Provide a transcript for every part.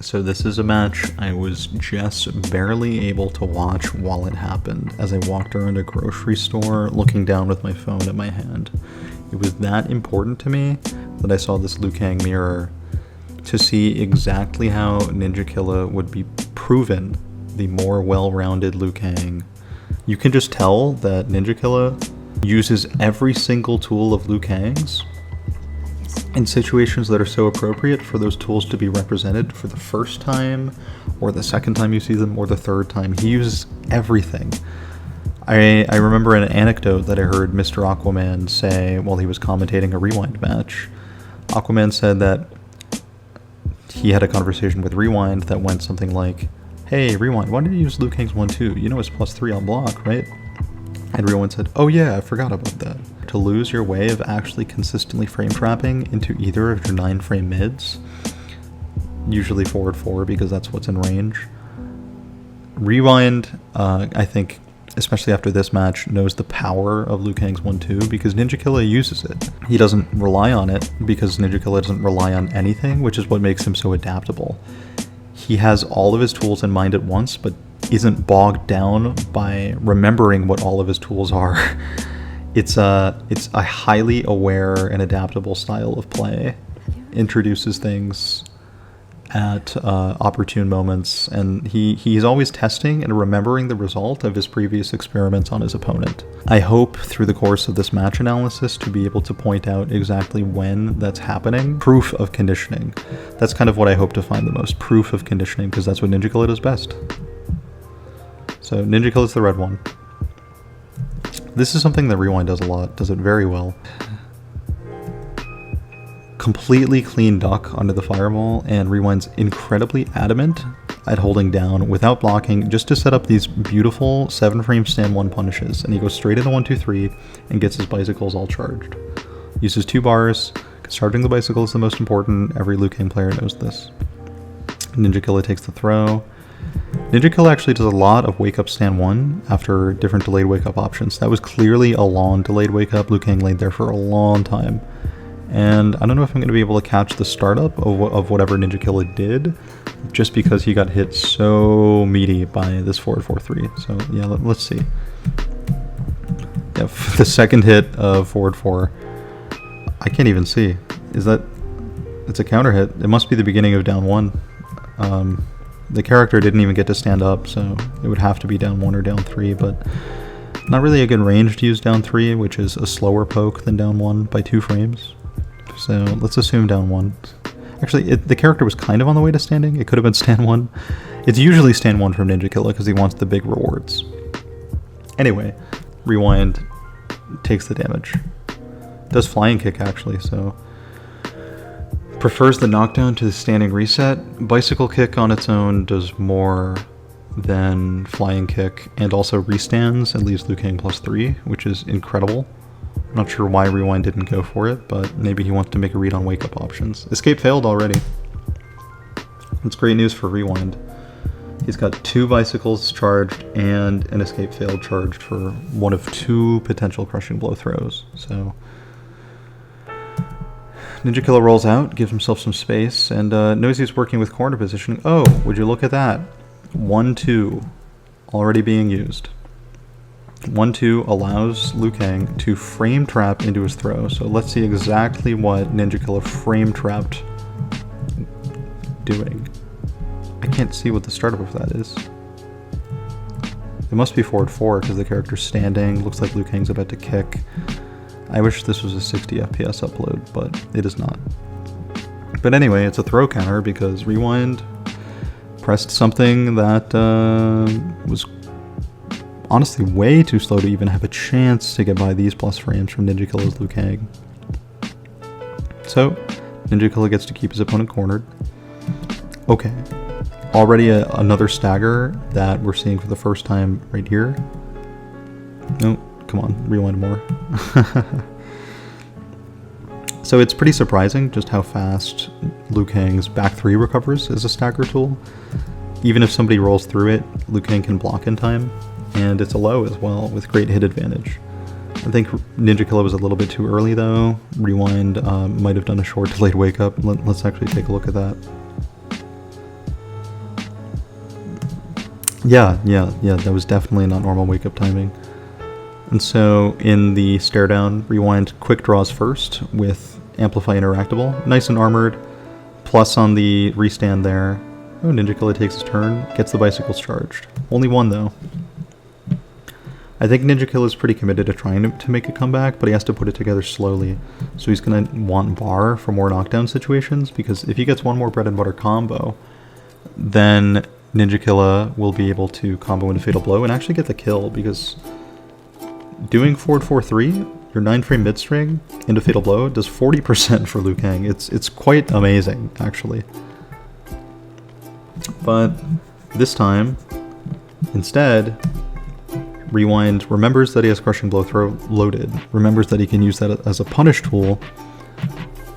So this is a match I was just barely able to watch while it happened, as I walked around a grocery store looking down with my phone in my hand. It was that important to me that I saw this Liu Kang mirror to see exactly how Ninjakilla would be proven the more well-rounded Liu Kang. You can just tell that Ninjakilla uses every single tool of Liu Kang's in situations that are so appropriate for those tools to be represented for the first time, or the second time you see them, or the third time. He uses everything. I remember an anecdote that I heard Mr. Aquaman say while he was commentating a Rewind match. Aquaman said that he had a conversation with Rewind that went something like, "Hey, Rewind, why did you use Liu Kang's 1-2? You know it's +3 on block, right?" And Rewind said, "Oh yeah, I forgot about that." To lose your way of actually consistently frame trapping into either of your 9-frame mids, usually forward 4 because that's what's in range. Rewind, I think, especially after this match, knows the power of Liu Kang's 1-2 because Ninjakilla uses it. He doesn't rely on it because Ninjakilla doesn't rely on anything, which is what makes him so adaptable. He has all of his tools in mind at once, but isn't bogged down by remembering what all of his tools are. It's a highly aware and adaptable style of play. Introduces things at opportune moments, and he's always testing and remembering the result of his previous experiments on his opponent. I hope through the course of this match analysis to be able to point out exactly when that's happening. Proof of conditioning. That's kind of what I hope to find the most. Proof of conditioning, because that's what Ninjakilla does best. So Ninjakilla is the red one. This is something that Rewind does a lot, does it very well. Completely clean duck under the fireball, and Rewind's incredibly adamant at holding down without blocking just to set up these beautiful 7-frame stand 1 punishes, and he goes straight into 1-2-3 and gets his bicycles all charged. Uses 2 bars, because charging the bicycle is the most important. Every Liu Kang player knows this. Ninjakilla takes the throw. Ninjakilla actually does a lot of wake up stand 1 after different delayed wake up options. That was clearly a long delayed wake up. Liu Kang laid there for a long time. And I don't know if I'm going to be able to catch the startup of whatever Ninjakilla did, just because he got hit so meaty by this forward 4-3. So yeah, let's see. Yeah, the second hit of forward 4, I can't even see. Is that... It's a counter hit. It must be the beginning of down 1. The character didn't even get to stand up, so it would have to be down 1 or down 3, but not really a good range to use down 3, which is a slower poke than down 1 by 2 frames. So let's assume down 1. Actually, the character was kind of on the way to standing. It could have been stand 1. It's usually stand 1 from Ninjakilla because he wants the big rewards. Anyway, Rewind takes the damage. Does flying kick, actually, so... Prefers the knockdown to the standing reset. Bicycle kick on its own does more than flying kick, and also restands and leaves Liu Kang +3, which is incredible. I'm not sure why Rewind didn't go for it, but maybe he wants to make a read on wake up options. Escape failed already. That's great news for Rewind. He's got 2 bicycles charged and an escape failed charged for one of 2 potential crushing blow throws. So Ninjakilla rolls out, gives himself some space, and knows he's working with corner positioning. Oh, would you look at that? 1-2 already being used. 1-2 allows Liu Kang to frame trap into his throw. So let's see exactly what Ninjakilla frame trapped doing. I can't see what the startup of that is. It must be forward 4 because the character's standing. Looks like Liu Kang's about to kick. I wish this was a 60 FPS upload, but it is not. But anyway, it's a throw counter because Rewind pressed something that was honestly way too slow to even have a chance to get by these plus frames from Ninjakilla's Liu Kang. So, Ninjakilla gets to keep his opponent cornered. Okay. Already another stagger that we're seeing for the first time right here. No, come on, rewind more. So it's pretty surprising just how fast Liu Kang's back 3 recovers as a stagger tool. Even if somebody rolls through it, Liu Kang can block in time, and it's a low as well with great hit advantage. I think Ninjakilla was a little bit too early though. Rewind might have done a short delayed wake up. Let's actually take a look at that. Yeah, that was definitely not normal wake-up timing. And so in the stare down, Rewind quick draws first with Amplify Interactable. Nice and armored. Plus on the restand there. Oh, Ninjakilla takes his turn, gets the bicycles charged. Only one though. I think Ninjakilla is pretty committed to trying to make a comeback, but he has to put it together slowly. So he's going to want Bar for more knockdown situations, because if he gets one more bread and butter combo, then Ninjakilla will be able to combo into Fatal Blow and actually get the kill, because doing forward 4-3, your 9-frame mid-string into Fatal Blow does 40% for Liu Kang. It's quite amazing, actually. But this time, instead, Rewind remembers that he has Crushing Blow throw loaded, remembers that he can use that as a punish tool,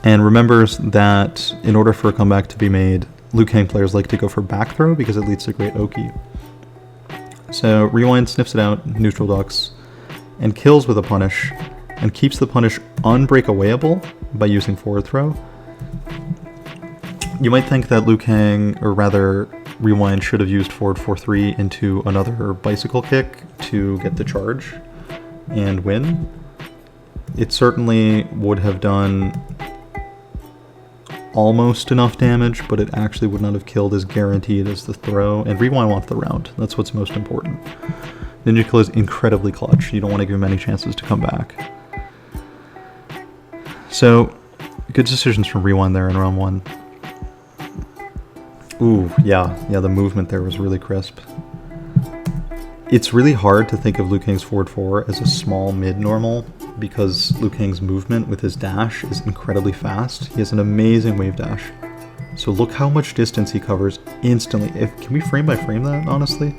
and remembers that in order for a comeback to be made, Liu Kang players like to go for back throw because it leads to great Oki. So Rewind sniffs it out, neutral ducks, and kills with a punish, and keeps the punish unbreakawayable by using forward throw. You might think that Liu Kang, or rather Rewind, should have used forward 4-3 into another bicycle kick to get the charge and win. It certainly would have done almost enough damage, but it actually would not have killed as guaranteed as the throw, and Rewind wants the round. That's what's most important. Ninjakilla is incredibly clutch. You don't want to give him any chances to come back. So, good decisions from Rewind there in round 1. Ooh, yeah, the movement there was really crisp. It's really hard to think of Liu Kang's forward 4 as a small mid-normal, because Liu Kang's movement with his dash is incredibly fast. He has an amazing wave dash. So look how much distance he covers instantly. Can we frame by frame that, honestly?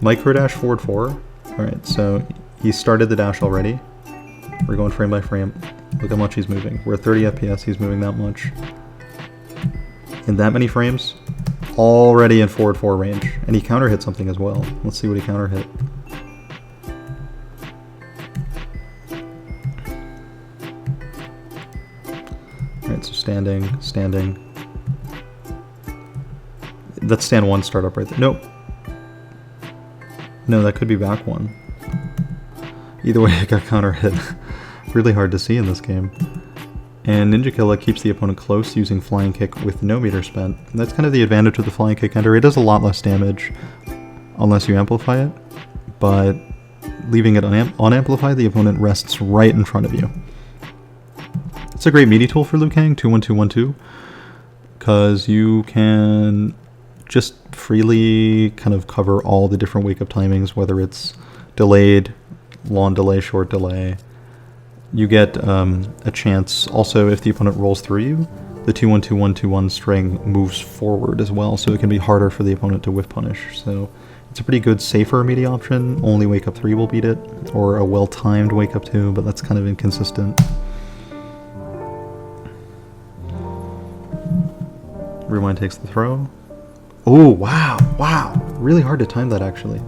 Micro dash forward 4. Alright, so he started the dash already. We're going frame by frame. Look how much he's moving. We're at 30 FPS, he's moving that much. In that many frames, already in forward 4 range. And he counter hit something as well. Let's see what he counter hit. Alright, so standing. That's stand 1 startup right there. Nope. No, that could be back 1. Either way, it got counter hit. Really hard to see in this game. And Ninjakilla keeps the opponent close using Flying Kick with no meter spent. And that's kind of the advantage of the Flying Kick ender. It does a lot less damage unless you amplify it, but leaving it unamplified, the opponent rests right in front of you. It's a great meaty tool for Liu Kang, 2-1-2-1-2, because you can just freely kind of cover all the different wake-up timings, whether it's delayed, long delay, short delay. You get a chance, also if the opponent rolls through you, the 2-1-2-1-2-1 string moves forward as well, so it can be harder for the opponent to whiff punish. So it's a pretty good, safer meaty option. Only wake up 3 will beat it, or a well-timed wake up 2, but that's kind of inconsistent. Rewind takes the throw. Oh, wow. Really hard to time that, actually.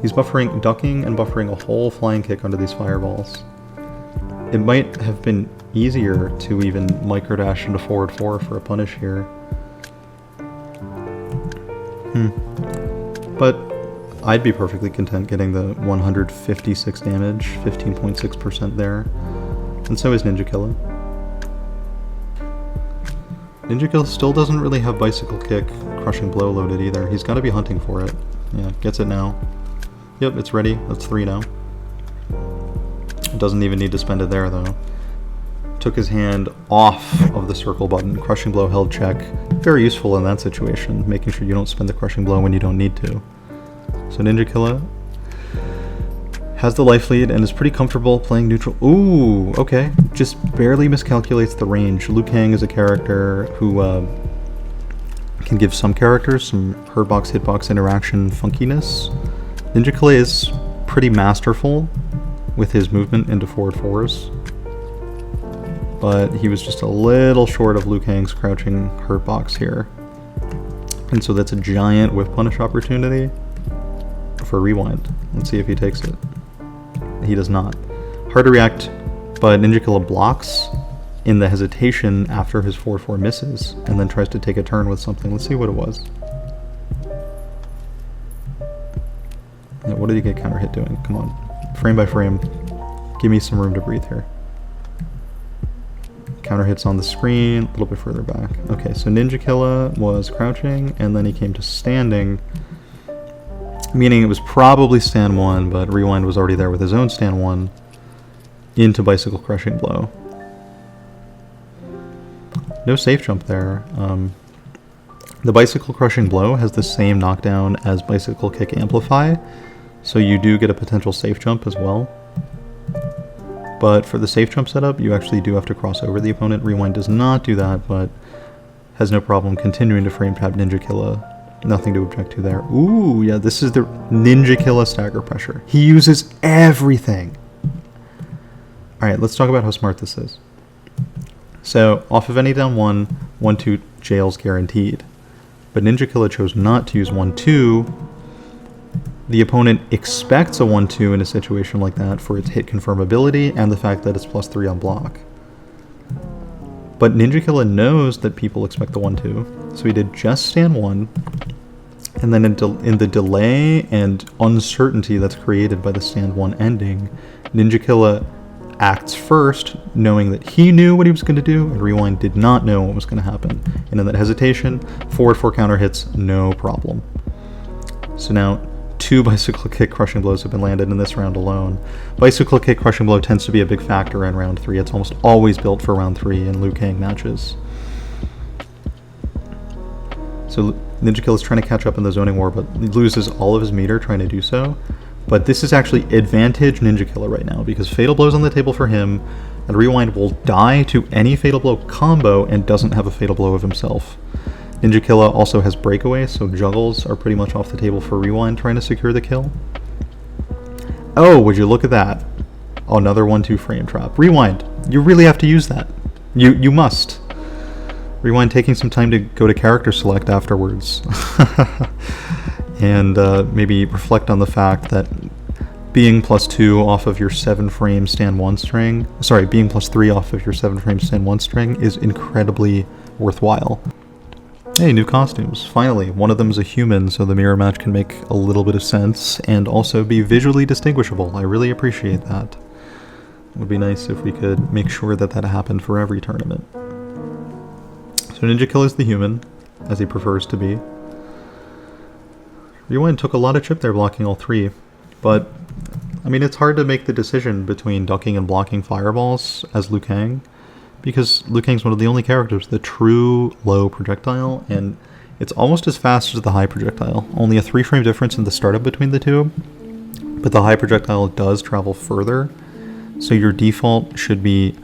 He's buffering, ducking and buffering a whole flying kick under these fireballs. It might have been easier to even microdash into forward 4 for a punish here. But I'd be perfectly content getting the 156 damage, 15.6% there. And so is Ninjakilla. Ninjakilla still doesn't really have Bicycle Kick, Crushing Blow loaded either. He's got to be hunting for it. Yeah, gets it now. Yep, it's ready. That's 3 now. Doesn't even need to spend it there, though. Took his hand off of the circle button. Crushing Blow held check. Very useful in that situation, making sure you don't spend the Crushing Blow when you don't need to. So Ninjakilla has the life lead and is pretty comfortable playing neutral. Ooh, okay. Just barely miscalculates the range. Liu Kang is a character who can give some characters some hurtbox, hitbox interaction funkiness. Ninjakilla is pretty masterful with his movement into forward 4s, but he was just a little short of Liu Kang's crouching hurtbox here. And so that's a giant whip punish opportunity for Rewind. Let's see if he takes it. He does not. Hard to react, but Ninjakilla blocks in the hesitation after his 4-4 misses, and then tries to take a turn with something. Let's see what it was. what did he get counter hit doing? Come on. Frame by frame. Give me some room to breathe here. Counter hits on the screen, a little bit further back. Okay, so Ninjakilla was crouching, and then he came to standing, meaning it was probably stand 1, but Rewind was already there with his own stand 1 into Bicycle Crushing Blow. No safe jump there. The Bicycle Crushing Blow has the same knockdown as Bicycle Kick Amplify, so you do get a potential safe jump as well. But for the safe jump setup, you actually do have to cross over the opponent. Rewind does not do that, but has no problem continuing to frame trap Ninjakilla. Nothing to object to there. Ooh, yeah, this is the Ninjakilla stagger pressure. He uses everything. Alright, let's talk about how smart this is. So, off of any down 1, 1-2 jail's guaranteed. But Ninjakilla chose not to use 1-2. The opponent expects a 1-2 in a situation like that for its hit confirmability and the fact that it's +3 on block. But Ninjakilla knows that people expect the 1-2, so he did just stand 1, and then in the delay and uncertainty that's created by the stand 1 ending, Ninjakilla acts first, knowing that he knew what he was going to do, and Rewind did not know what was going to happen. And in that hesitation, forward 4 counter hits, no problem. So now, 2 Bicycle Kick Crushing Blows have been landed in this round alone. Bicycle Kick Crushing Blow tends to be a big factor in round 3. It's almost always built for round 3 in Liu Kang matches. So Ninjakilla is trying to catch up in the zoning war, but he loses all of his meter trying to do so. But this is actually advantage Ninjakilla right now, because Fatal Blow's on the table for him, and Rewind will die to any Fatal Blow combo and doesn't have a Fatal Blow of himself. Ninjakilla also has breakaway, so juggles are pretty much off the table for Rewind trying to secure the kill. Oh, would you look at that? Oh, another 1-2 frame trap. Rewind, you really have to use that. You must. Rewind taking some time to go to character select afterwards. And maybe reflect on the fact that being +2 off of your 7 frame stand 1 string, sorry, being +3 off of your 7 frame stand 1 string is incredibly worthwhile. Hey, new costumes. Finally, one of them is a human, so the mirror match can make a little bit of sense and also be visually distinguishable. I really appreciate that. It would be nice if we could make sure that that happened for every tournament. So Ninjakilla is the human, as he prefers to be. Rewind took a lot of chip there blocking all 3, but I mean, it's hard to make the decision between ducking and blocking fireballs as Liu Kang, because Liu Kang's one of the only characters with a true low projectile, and it's almost as fast as the high projectile. Only a 3 frame difference in the startup between the two, but the high projectile does travel further, so your default should be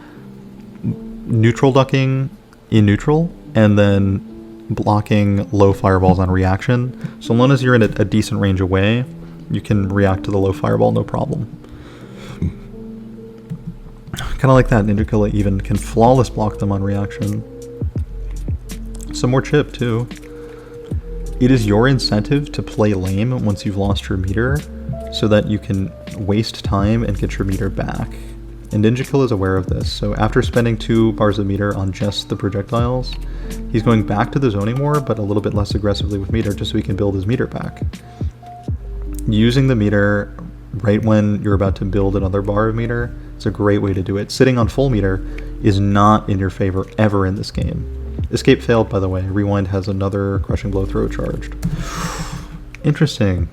neutral ducking in neutral, and then blocking low fireballs on reaction. So long as you're in a decent range away, you can react to the low fireball no problem. Kind of like that, Ninjakilla even can flawless block them on reaction. Some more chip, too. It is your incentive to play lame once you've lost your meter, so that you can waste time and get your meter back. And Ninjakilla is aware of this, so after spending 2 bars of meter on just the projectiles, he's going back to the zoning war, but a little bit less aggressively with meter, just so he can build his meter back. Using the meter right when you're about to build another bar of meter, it's a great way to do it. Sitting on full meter is not in your favor ever in this game. Escape failed, by the way. Rewind has another Crushing Blow throw charged. Interesting.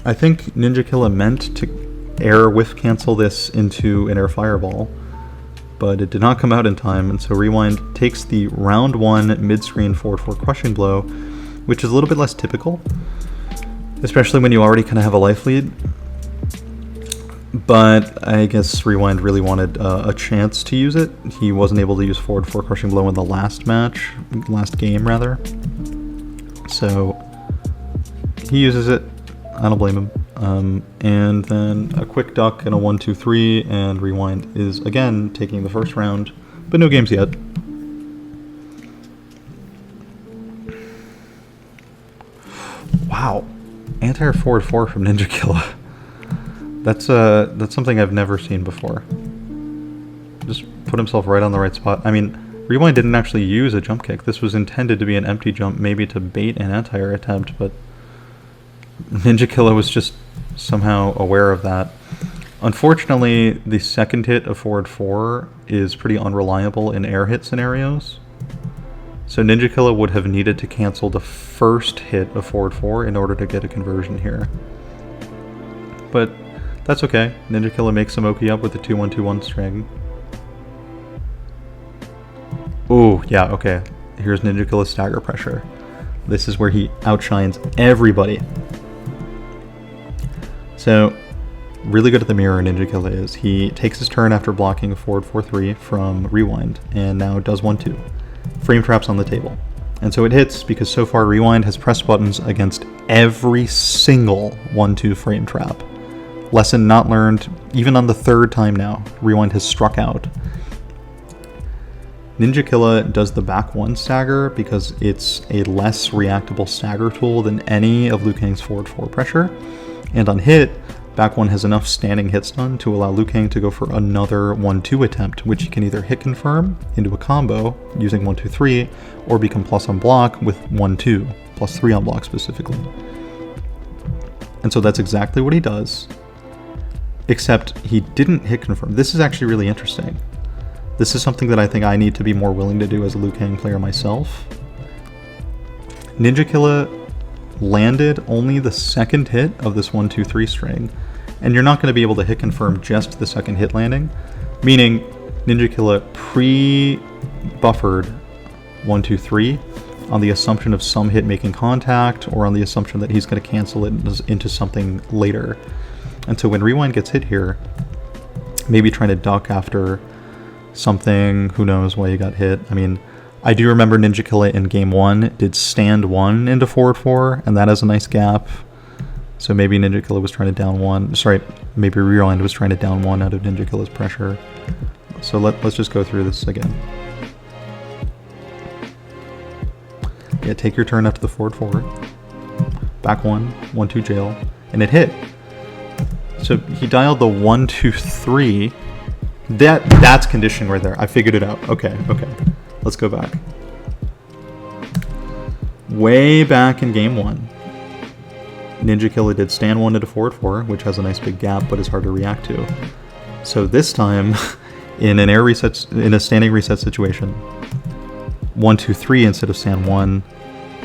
I think Ninjakilla meant to air whiff cancel this into an air fireball, but it did not come out in time, and so Rewind takes the round 1 mid-screen forward 4 Crushing Blow, which is a little bit less typical, especially when you already kind of have a life lead. But I guess Rewind really wanted a chance to use it. He wasn't able to use forward 4 Crushing Blow in the last game rather. So he uses it. I don't blame him. And then a quick duck and a 1-2-3, and Rewind is again taking the first round, but no games yet. Wow, anti-air forward 4 from Ninjakilla. That's something I've never seen before. Just put himself right on the right spot. I mean, Rewind didn't actually use a jump kick. This was intended to be an empty jump, maybe to bait an anti-air attempt, but Ninjakilla was just somehow aware of that. Unfortunately, the second hit of forward 4 is pretty unreliable in air hit scenarios. So Ninjakilla would have needed to cancel the first hit of forward 4 in order to get a conversion here. But that's okay. Ninjakilla makes some Oki up with the 2-1-2-1 string. Ooh, yeah, okay. Here's Ninjakilla's stagger pressure. This is where he outshines everybody. So, really good at the mirror Ninjakilla is. He takes his turn after blocking a forward 4-3 from Rewind, and now does 1-2. Frame traps on the table. And so it hits because so far Rewind has pressed buttons against every single 1-2 frame trap. Lesson not learned, even on the third time now. Rewind has struck out. Ninjakilla does the back 1 stagger because it's a less reactable stagger tool than any of Liu Kang's forward 4 pressure. And on hit, back 1 has enough standing hit stun to allow Liu Kang to go for another 1-2 attempt, which he can either hit confirm into a combo using 1-2-3, or become plus on block with 1-2, plus 3 on block specifically. And so that's exactly what he does, except he didn't hit confirm. This is actually really interesting. This is something that I think I need to be more willing to do as a Liu Kang player myself. Ninjakilla landed only the second hit of this 1-2-3 string, and you're not going to be able to hit confirm just the second hit landing, meaning Ninjakilla pre-buffered 1-2-3 on the assumption of some hit making contact, or on the assumption that he's going to cancel it into something later. And so when Rewind gets hit here, maybe trying to duck after something, who knows why he got hit. I mean, I do remember Ninjakilla in game 1 did stand 1 into forward 4, and that has a nice gap. So maybe Ninjakilla was trying to down 1. Sorry, maybe Rewind was trying to down 1 out of Ninjakilla's pressure. So let's just go through this again. Yeah, take your turn after the forward 4. Back 1, 1-2 jail, and it hit. So he dialed the 1-2-3. That's conditioning right there. I figured it out. Okay. Let's go back. Way back in game 1, Ninjakilla did stand 1 into forward 4, which has a nice big gap but is hard to react to. So this time, in an air reset, in a standing reset situation, 1-2-3 instead of stand 1,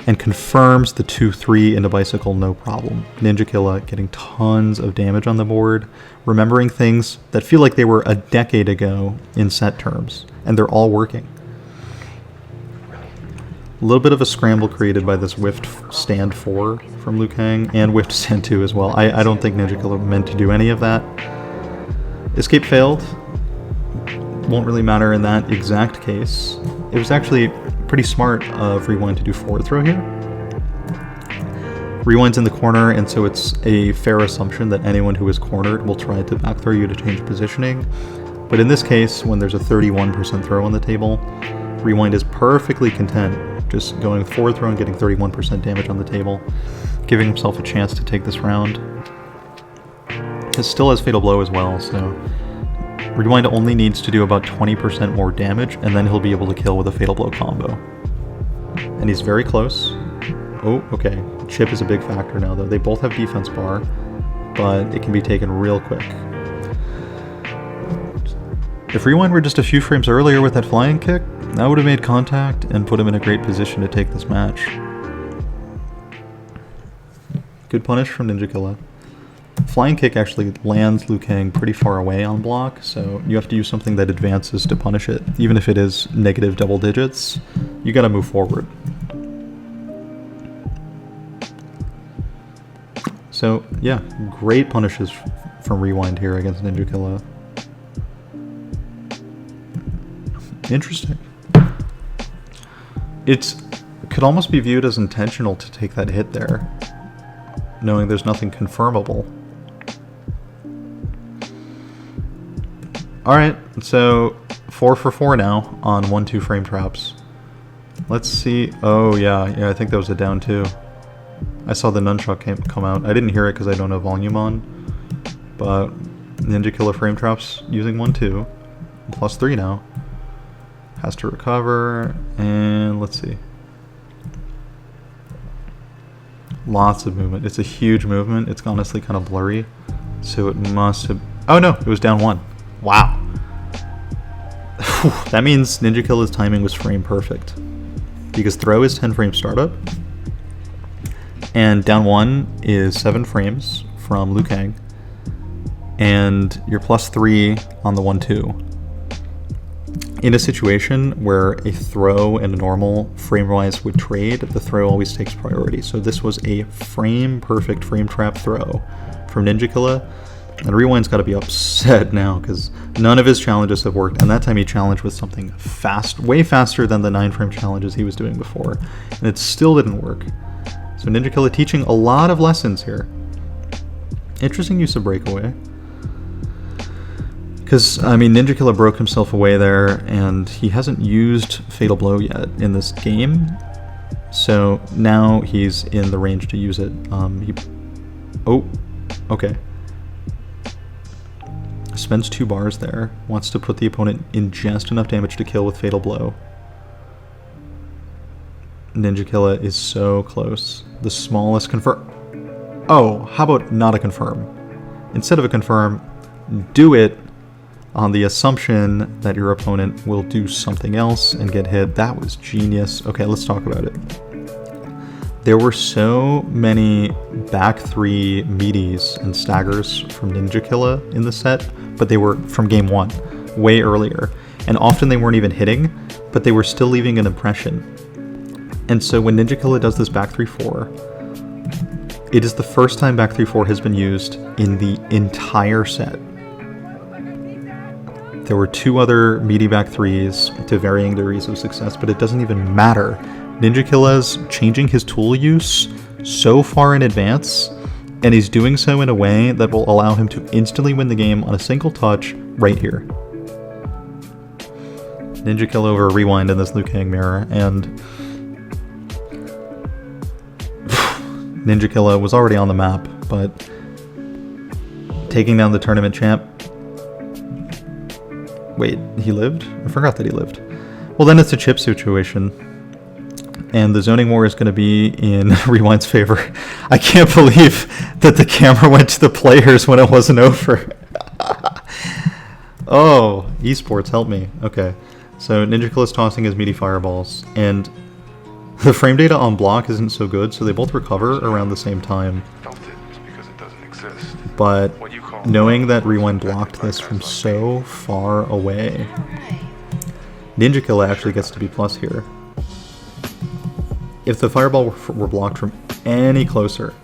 and confirms the 2-3 into bicycle no problem. Ninjakilla getting tons of damage on the board, remembering things that feel like they were a decade ago in set terms, and they're all working. A little bit of a scramble created by this whiffed stand 4 from Liu Kang, and whiffed stand 2 as well. I don't think Ninjakilla meant to do any of that. Escape failed. Won't really matter in that exact case. It was actually pretty smart of Rewind to do forward throw here. Rewind's in the corner, and so it's a fair assumption that anyone who is cornered will try to back throw you to change positioning. But in this case, when there's a 31% throw on the table, Rewind is perfectly content just going forward throw and getting 31% damage on the table, giving himself a chance to take this round. It still has Fatal Blow as well, so Rewind only needs to do about 20% more damage, and then he'll be able to kill with a Fatal Blow combo. And he's very close. Oh, okay. Chip is a big factor now, though. They both have defense bar, but it can be taken real quick. If Rewind were just a few frames earlier with that flying kick, that would have made contact and put him in a great position to take this match. Good punish from Ninjakilla. Flying kick actually lands Liu Kang pretty far away on block, so you have to use something that advances to punish it. Even if it is negative double digits, you gotta move forward. So yeah, great punishes from Rewind here against Ninjakilla. Interesting. It could almost be viewed as intentional to take that hit there, knowing there's nothing confirmable. Alright, so 4 for 4 now on 1-2 frame traps. Let's see. Oh yeah, I think that was a down 2. I saw the nunchuck come out. I didn't hear it because I don't have volume on, but Ninjakilla frame traps using 1-2, plus 3 now. Has to recover, and let's see. Lots of movement. It's a huge movement. It's honestly kind of blurry. So it must have... Oh no, it was down 1. Wow. That means Ninjakilla's timing was frame perfect. Because throw is 10 frame startup. And down 1 is 7 frames from Liu Kang. And you're +3 on the 1-2. In a situation where a throw and a normal frame-wise would trade, the throw always takes priority. So this was a frame-perfect frame trap throw from Ninjakilla. And Rewind's got to be upset now because none of his challenges have worked. And that time he challenged with something fast, way faster than the 9-frame challenges he was doing before. And it still didn't work. So Ninjakilla teaching a lot of lessons here. Interesting use of breakaway. Because, I mean, Ninjakilla broke himself away there, and he hasn't used Fatal Blow yet in this game. So now he's in the range to use it. Oh, okay. Spends 2 bars there. Wants to put the opponent in just enough damage to kill with Fatal Blow. Ninjakilla is so close. The smallest confirm. Oh, how about not a confirm? Instead of a confirm, do it on the assumption that your opponent will do something else and get hit. That was genius. Okay, let's talk about it. There were so many back 3 meaties and staggers from Ninjakilla in the set, but they were from game 1, way earlier. And often they weren't even hitting, but they were still leaving an impression. And so when Ninjakilla does this back 3-4, it is the first time back 3-4 has been used in the entire set. There were 2 other meaty back 3s to varying degrees of success, but it doesn't even matter. Ninjakilla's changing his tool use so far in advance, and he's doing so in a way that will allow him to instantly win the game on a single touch right here. Ninjakilla over Rewind in this Liu Kang mirror, and Ninjakilla was already on the map, but taking down the tournament champ. Wait, he lived? I forgot that he lived. Well, then it's a chip situation. And the zoning war is going to be in Rewind's favor. I can't believe that the camera went to the players when it wasn't over. Oh, esports, help me. Okay, so Ninjakilla's tossing his meaty fireballs. And the frame data on block isn't so good, so they both recover around the same time. But knowing that Rewind blocked this from so far away, Ninjakilla actually gets to be plus here. If the fireball were blocked from any closer,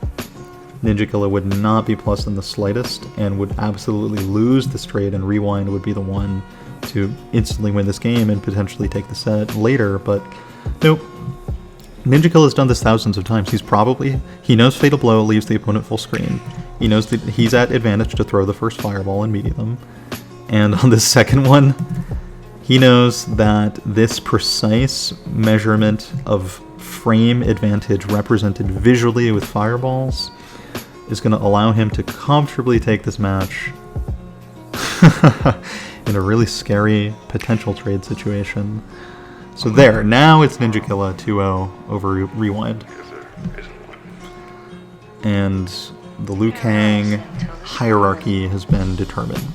Ninjakilla would not be plus in the slightest and would absolutely lose the straight, and Rewind would be the one to instantly win this game and potentially take the set later, but nope. Ninjakilla has done this thousands of times. He knows Fatal Blow leaves the opponent full screen. He knows that he's at advantage to throw the first fireball and meet them. And on the second one, he knows that this precise measurement of frame advantage represented visually with fireballs is going to allow him to comfortably take this match in a really scary potential trade situation. So there, now it's Ninjakilla 2-0 over Rewind. And the Liu Kang hierarchy has been determined.